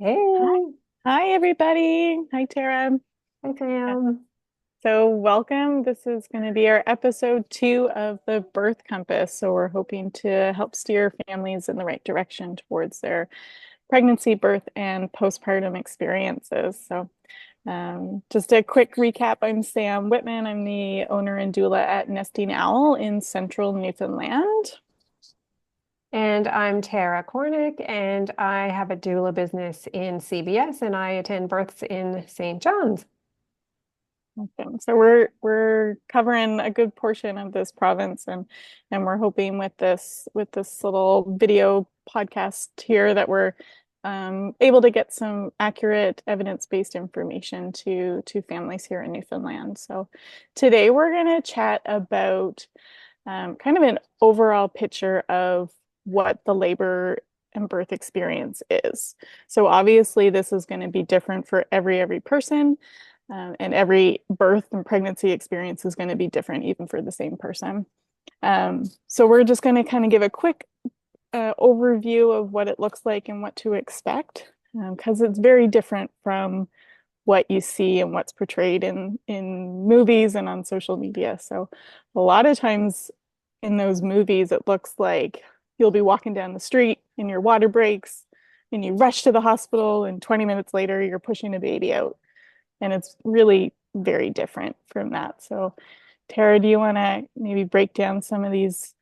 Hi, Hey, hi everybody. Hi Tara. hi Uh, Sam. So welcome. This is going to be our episode 2 of the Birth Compass. So we're hoping to help steer families in the right direction towards their pregnancy, birth, and postpartum experiences. So just a quick recap. I'm Sam Whitman. I'm the owner and doula at Nesting Owl in central Newfoundland. And I'm Tara Cornick, and I have a doula business in CBS, and I attend births in St. John's. Okay. So we're covering a good portion of this province and we're hoping with this little video podcast here that we're able to get some accurate evidence-based information to families here in Newfoundland. So today we're going to chat about kind of an overall picture of what the labor and birth experience is. So obviously this is going to be different for every person. And every birth and pregnancy experience is going to be different, even for the same person. So we're just going to kind of give a quick overview of what it looks like and what to expect, because it's very different from what you see and what's portrayed in movies and on social media. So a lot of times in those movies, it looks like you'll be walking down the street and your water breaks and you rush to the hospital and 20 minutes later you're pushing a baby out. And it's really very different from that. So, Tara, do you want to maybe break down some of these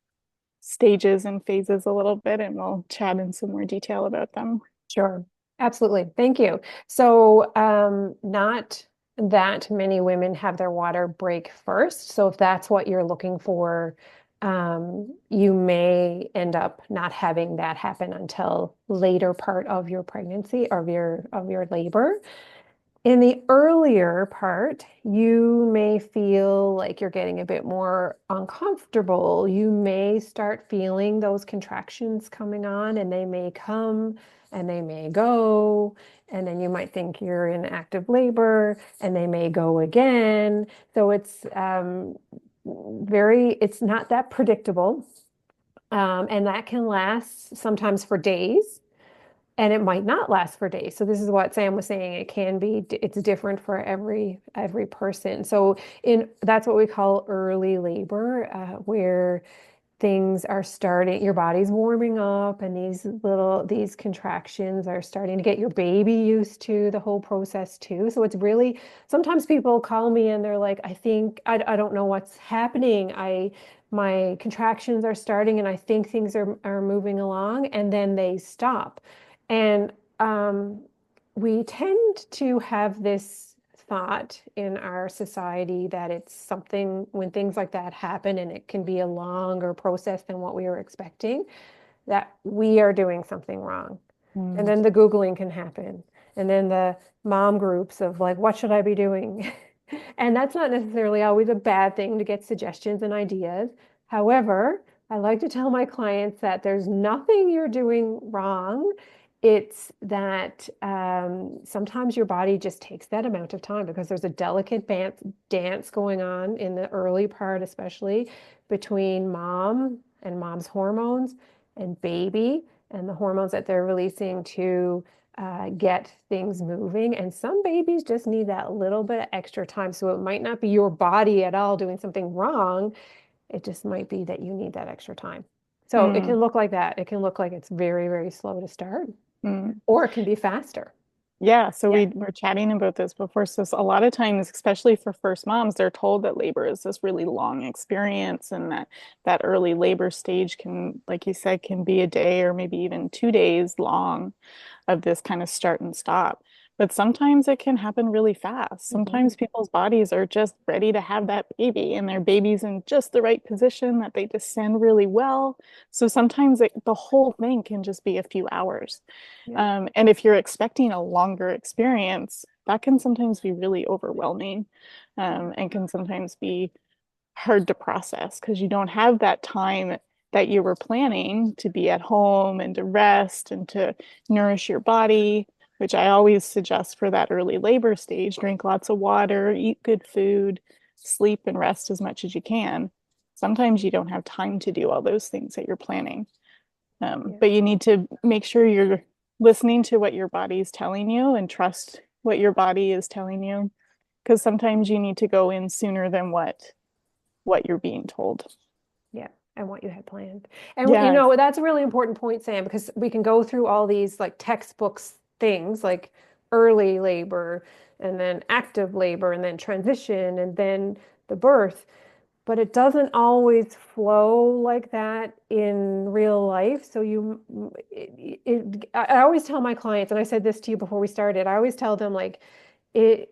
stages and phases a little bit and we'll chat in some more detail about them? Sure, absolutely. Thank you. So, not that many women have their water break first. So, if that's what you're looking for, you may end up not having that happen until later part of your pregnancy or of your labor. In the earlier part, you may feel like you're getting a bit more uncomfortable. You may start feeling those contractions coming on, and they may come and they may go. And then you might think you're in active labor, and they may go again. So it's not that predictable. And that can last sometimes for days, and it might not last for days. So this is what Sam was saying. It's different for every person. So in that's what we call early labor, where things are starting, your body's warming up, and these contractions are starting to get your baby used to the whole process too. So it's really, sometimes people call me and they're like, I don't know what's happening. My contractions are starting and I think things are moving along, and then they stop. And we tend to have this thought in our society that it's something when things like that happen, and it can be a longer process than what we were expecting, that we are doing something wrong. And Mm. then the Googling can happen. And then the mom groups of like, what should I be doing? And that's not necessarily always a bad thing to get suggestions and ideas. However, I like to tell my clients that there's nothing you're doing wrong. It's that sometimes your body just takes that amount of time because there's a delicate dance going on in the early part, especially between mom and mom's hormones and baby and the hormones that they're releasing to get things moving. And some babies just need that little bit of extra time. So it might not be your body at all doing something wrong. It just might be that you need that extra time. So it Mm. can look like that. It can look like it's very, very slow to start, Mm. or it can be faster. Yeah, so Yeah. we were chatting about this before. So a lot of times, especially for first moms, they're told that labor is this really long experience and that early labor stage can, like you said, can be a day or maybe even 2 days long of this kind of start and stop. But sometimes it can happen really fast. Mhm. Sometimes people's bodies are just ready to have that baby and their baby's in just the right position that they descend really well. So sometimes the whole thing can just be a few hours. Yeah. And if you're expecting a longer experience, that can sometimes be really overwhelming, and can sometimes be hard to process because you don't have that time that you were planning to be at home and to rest and to nourish your body, which I always suggest for that early labor stage. Drink lots of water, eat good food, sleep and rest as much as you can. Sometimes you don't have time to do all those things that you're planning. Yeah. But you need to make sure you're listening to what your body's telling you and trust what your body is telling you. Because sometimes you need to go in sooner than what you're being told. Yeah, and what you had planned. And you Yes. know, that's a really important point, Sam, because we can go through all these like textbooks things like early labor and then active labor and then transition and then the birth, but it doesn't always flow like that in real life. So I always tell my clients, and I said this to you before we started, I always tell them like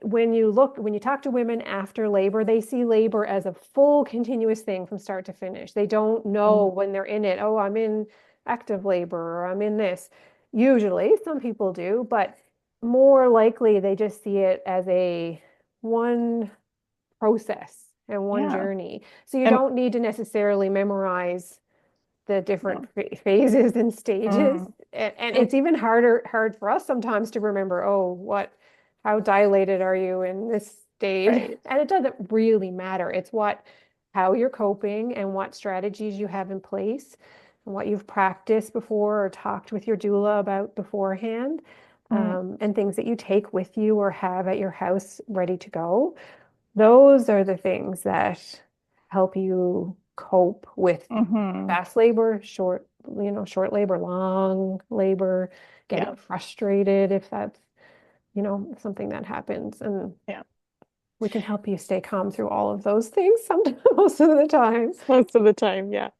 when you talk to women after labor, they see labor as a full continuous thing from start to finish. They don't know Mm, when they're in it, oh, I'm in active labor or I'm in this. Usually, some people do, but more likely they just see it as a one process and one yeah. journey. So you And don't need to necessarily memorize the different no. phases and stages. Mm, And and it's even hard for us sometimes to remember, oh, how dilated are you in this stage? right. And it doesn't really matter. It's how you're coping and what strategies you have in place and what you've practiced before or talked with your doula about beforehand, Mm, and things that you take with you or have at your house ready to go. Those are the things that help you cope with hmm. fast labor, short labor, long labor, getting Yeah. frustrated if that's, something that happens. And Yeah. we can help you stay calm through all of those things sometimes, most of the time. Most of the time, yeah.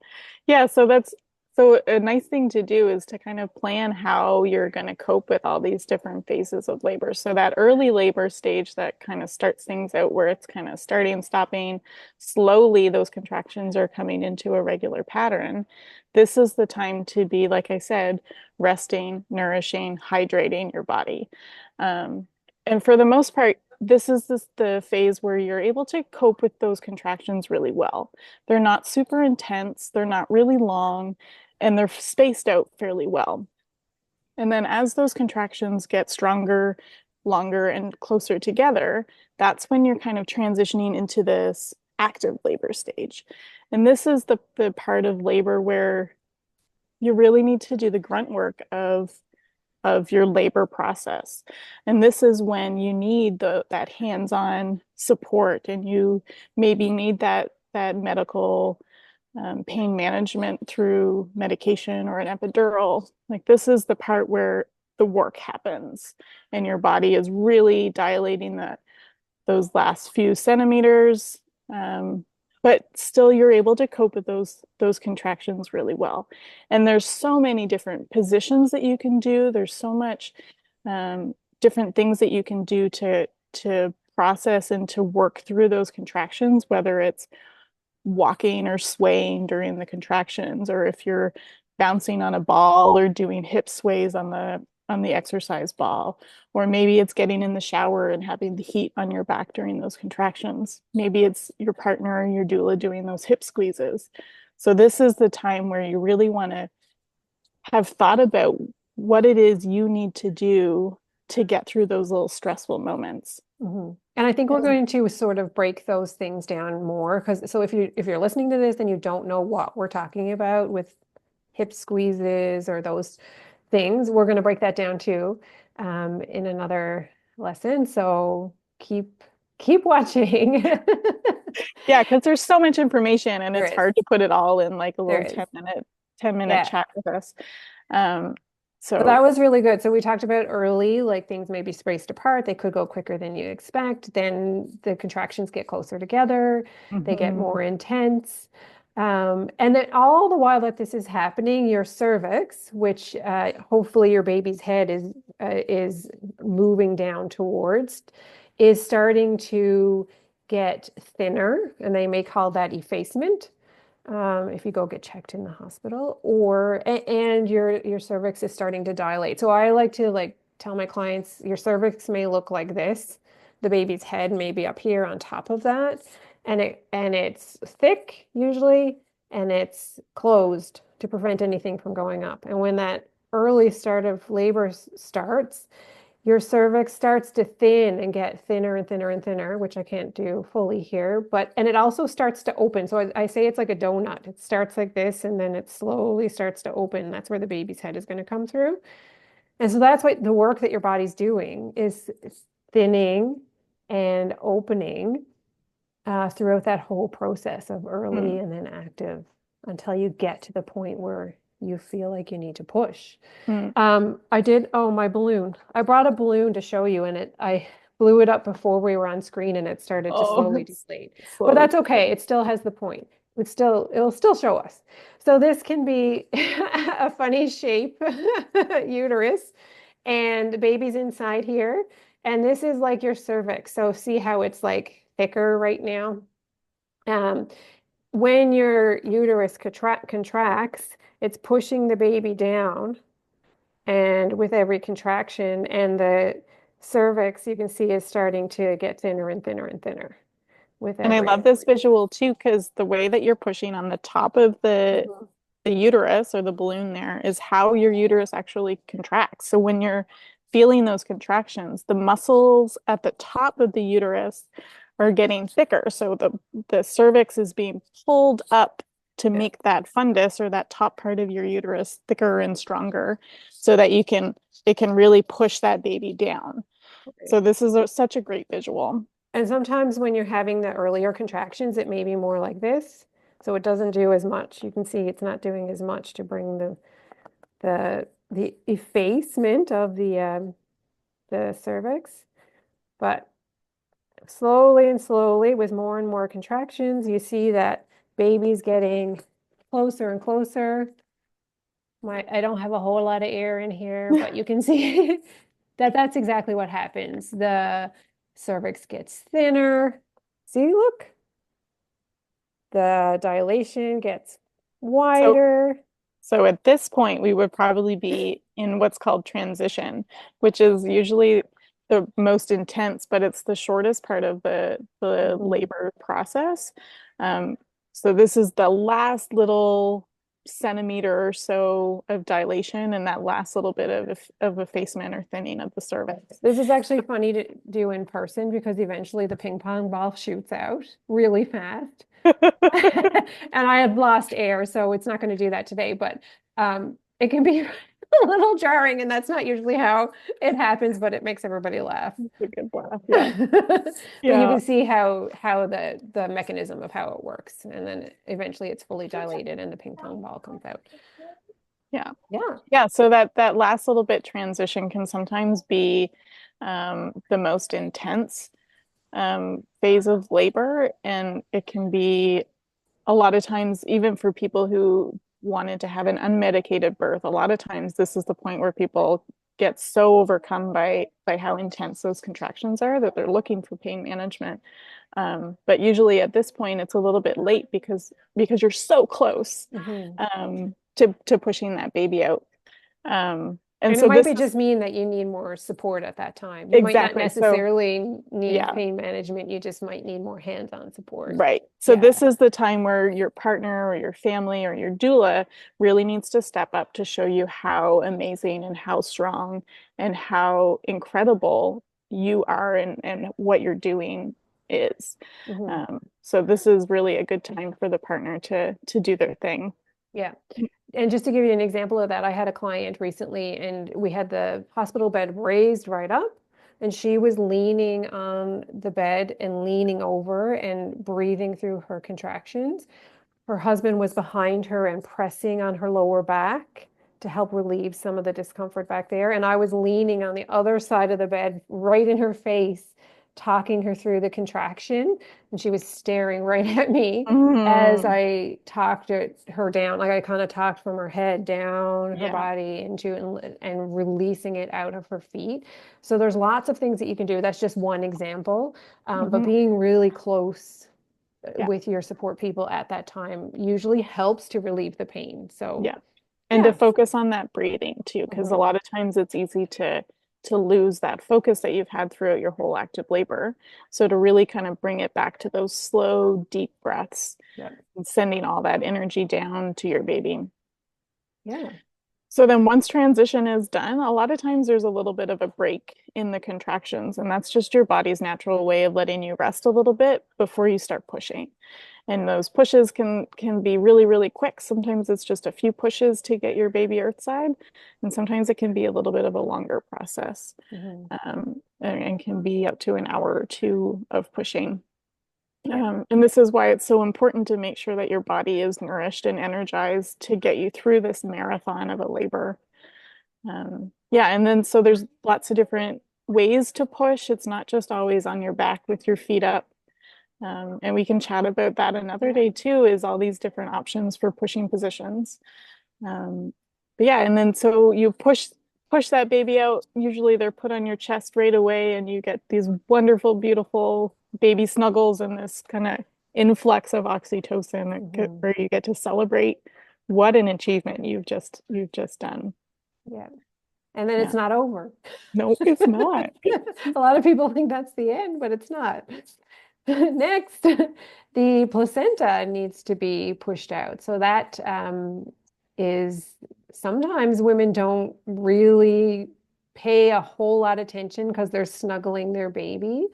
Yeah, so that's so a nice thing to do is to kind of plan how you're going to cope with all these different phases of labor. So that early labor stage that kind of starts things out where it's kind of starting, stopping, slowly those contractions are coming into a regular pattern. This is the time to be, like I said, resting, nourishing, hydrating your body. Um, and for the most part, this the phase where you're able to cope with those contractions really well. They're not super intense, they're not really long, and they're spaced out fairly well. And then as those contractions get stronger, longer, and closer together, that's when you're kind of transitioning into this active labor stage. And this is the part of labor where you really need to do the grunt work of your labor process. And this is when you need that hands-on support and you maybe need that medical pain management through medication or an epidural. Like this is the part where the work happens and your body is really dilating those last few centimeters. Um, but still you're able to cope with those contractions really well. And there's so many different positions that you can do. There's so much different things that you can do to process and to work through those contractions, whether it's walking or swaying during the contractions, or if you're bouncing on a ball or doing hip sways on the exercise ball, or maybe it's getting in the shower and having the heat on your back during those contractions. Maybe it's your partner or your doula doing those hip squeezes. So this is the time where you really want to have thought about what it is you need to do to get through those little stressful moments. Mhm. And I think we're And going to sort of break those things down more because so if you're listening to this and you don't know what we're talking about with hip squeezes or those things, we're going to break that down too, in another lesson. So keep watching. yeah, because there's so much information and There it's is. hard to put it all in like a There little is. 10-minute Yeah. chat with us. Um, But that so was really good. So we talked about early, like things may be spaced apart. They could go quicker than you expect. Then the contractions get closer together. They get mhm, more intense. And then all the while that this is happening, your cervix, which hopefully your baby's head is moving down towards, is starting to get thinner, and they may call that effacement, if you go get checked in the hospital, and your cervix is starting to dilate. So I like to tell my clients your cervix may look like this. The baby's head may be up here on top of that, and it's thick usually, and it's closed to prevent anything from going up. And when that early start of labor starts, your cervix starts to thin and get thinner and thinner and thinner, which I can't do fully here, and it also starts to open. So I say it's like a donut. It starts like this and then it slowly starts to open. That's where the baby's head is going to come through. And so that's what the work that your body's doing is thinning and opening throughout that whole process of early Mm, and then active until you get to the point where you feel like you need to push. mm. Oh, my balloon. I brought a balloon to show you, and I blew it up before we were on screen and it started to Oh, slowly it's deflate. But slowly. that's okay. It still has the point. It'll still show us. So this can be a funny shape uterus and the baby's inside here. And this is like your cervix. So see how it's like thicker right now? Um, when your uterus contracts, it's pushing the baby down and with every contraction, and the cervix, you can see, is starting to get thinner and thinner and thinner with And I every. love this visual too, because the way that you're pushing on the top of Mhm. the uterus or the balloon there is how your uterus actually contracts. So when you're feeling those contractions, the muscles at the top of the uterus are getting thicker. So the cervix is being pulled up to Yeah. make that fundus or that top part of your uterus thicker and stronger so that it can really push that baby down. Okay. So this is such a great visual. And sometimes when you're having the earlier contractions, it may be more like this. So it doesn't do as much. You can see it's not doing as much to bring the effacement of the cervix. But slowly and slowly, with more and more contractions, you see that baby's getting closer and closer. I don't have a whole lot of air in here, but you can see that that's exactly what happens. The cervix gets thinner. See, look, the dilation gets So wider. So at this point, we would probably be in what's called transition, which is usually the most intense, but it's the shortest part of the Mhm. labor process. Um, so this is the last little centimeter or so of dilation and that last little bit of effacement or thinning of the cervix. This is actually funny to do in person because eventually the ping pong ball shoots out really fast. And I had lost air, so it's not going to do that today, but it can be a little jarring, and that's not usually how it happens, but it makes everybody laugh. It's a good laugh. Yeah. But you Yeah. can see how the mechanism of how it works, and then eventually it's fully dilated and the ping pong ball comes out. Yeah. Yeah. Yeah, so that last little bit transition can sometimes be the most intense phase of labor, and it can be a lot of times, even for people who wanted to have an unmedicated birth, a lot of times this is the point where people get so overcome by how intense those contractions are that they're looking for pain management. But usually at this point, it's a little bit late because you're so close Mhm. to pushing that baby out. And And it so might this be is just mean that you need more support at that time. You might not exactly so. necessarily need Yeah, pain management. You just might need more hands-on support. right. So Yeah. this is the time where your partner or your family or your doula really needs to step up to show you how amazing and how strong and how incredible you are and what you're doing is. Hmm. So this is really a good time for the partner to do their thing. Yeah. And just to give you an example of that, I had a client recently and we had the hospital bed raised right up. And she was leaning on the bed and leaning over and breathing through her contractions. Her husband was behind her and pressing on her lower back to help relieve some of the discomfort back there. And I was leaning on the other side of the bed, right in her face, talking her through the contraction. And she was staring right at me as Mm, I talked her down. Like I kind of talked from her head down her yeah. body into and releasing it out of her feet. So there's lots of things that you can do. That's just one example. But Hmm. being really close Yeah. with your support people at that time usually helps to relieve the pain. So, Yeah. And to yeah. focus on that breathing too, because a Mhm. lot of times it's easy to lose that focus that you've had throughout your whole active labor. So to really kind of bring it back to those slow, deep breaths Yeah. and sending all that energy down to your baby. Yeah. So then once transition is done, a lot of times there's a little bit of a break in the contractions, and that's just your body's natural way of letting you rest a little bit before you start pushing. and those pushes can be really, really quick. Sometimes it's just a few pushes to get your baby earthside, and sometimes it can be a little bit of a longer process, Mhm. and can be up to an hour or two of pushing. Yeah. And this is why it's so important to make sure that your body is nourished and energized to get you through this marathon of a labor. Yeah, and then so there's lots of different ways to push. It's not just always on your back with your feet up. And we can chat about that another day too, is all these different options for pushing positions. Um, but yeah, and then so you push that baby out. Usually they're put on your chest right away, and you get these wonderful, beautiful baby snuggles and this kind of influx of oxytocin Mhm. where you get to celebrate what an achievement you've just done. Yeah. And then Yeah. it's not over. No, it's not. A lot of people think that's the end, but it's not. Next, the placenta needs to be pushed out. So that is sometimes women don't really pay a whole lot of attention because they're snuggling their baby.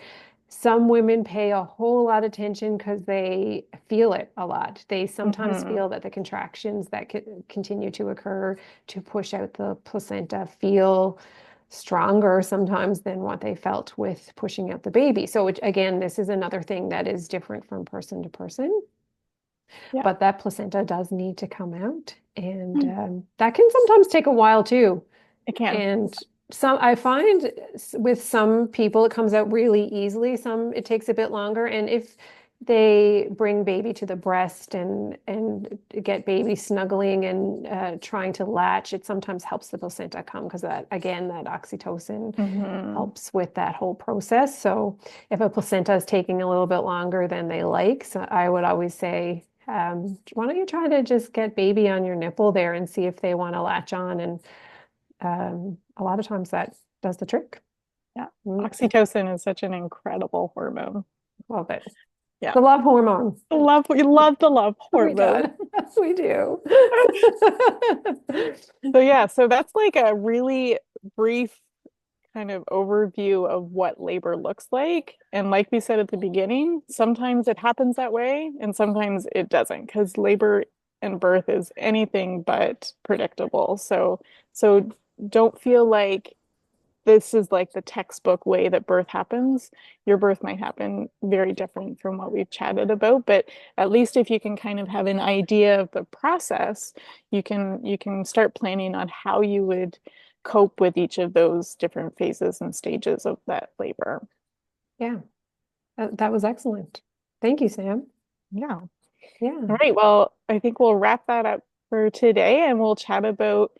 Some women pay a whole lot of attention because they feel it a lot. They sometimes Hmm. feel that the contractions that continue to occur to push out the placenta feel stronger sometimes than what they felt with pushing out the baby. So again, this is another thing that is different from person to person, Yeah. but that placenta does need to come out, and that can sometimes take a while too. It can. And some I find with some people it comes out really easily. Some it takes a bit longer. And if they bring baby to the breast and get baby snuggling and trying to latch, it sometimes helps the placenta come because that again that oxytocin Hmm. helps with that whole process. So if a placenta is taking a little bit longer than they like, so I would always say, why don't you try to just get baby on your nipple there and see if they want to latch on and a lot of times that does the trick. Yeah. Mm, Oxytocin is such an incredible hormone. love it. Yeah. The love hormone. We love the love We hormone. do. Yes, we do. So yeah, so that's like a really brief kind of overview of what labor looks like. And like we said at the beginning, sometimes it happens that way and sometimes it doesn't because labor and birth is anything but predictable. So don't feel like this is like the textbook way that birth happens. Your birth might happen very different from what we've chatted about, but at least if you can kind of have an idea of the process, you can start planning on how you would cope with each of those different phases and stages of that labor. Yeah, that was excellent. Thank you, Sam. Yeah. All Yeah. right. Well, I think we'll wrap that up for today and we'll chat about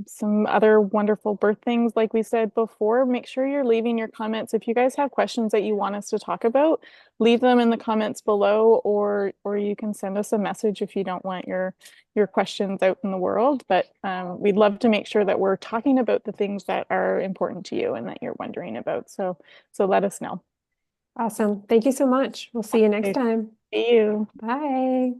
some other wonderful birth things. Like we said before, make sure you're leaving your comments. If you guys have questions that you want us to talk about, leave them in the comments below, or you can send us a message if you don't want your questions out in the world. But we'd love to make sure that we're talking about the things that are important to you and that you're wondering about. So let us know. Awesome. Thank you so much. We'll see you next Okay. time. See you. Bye.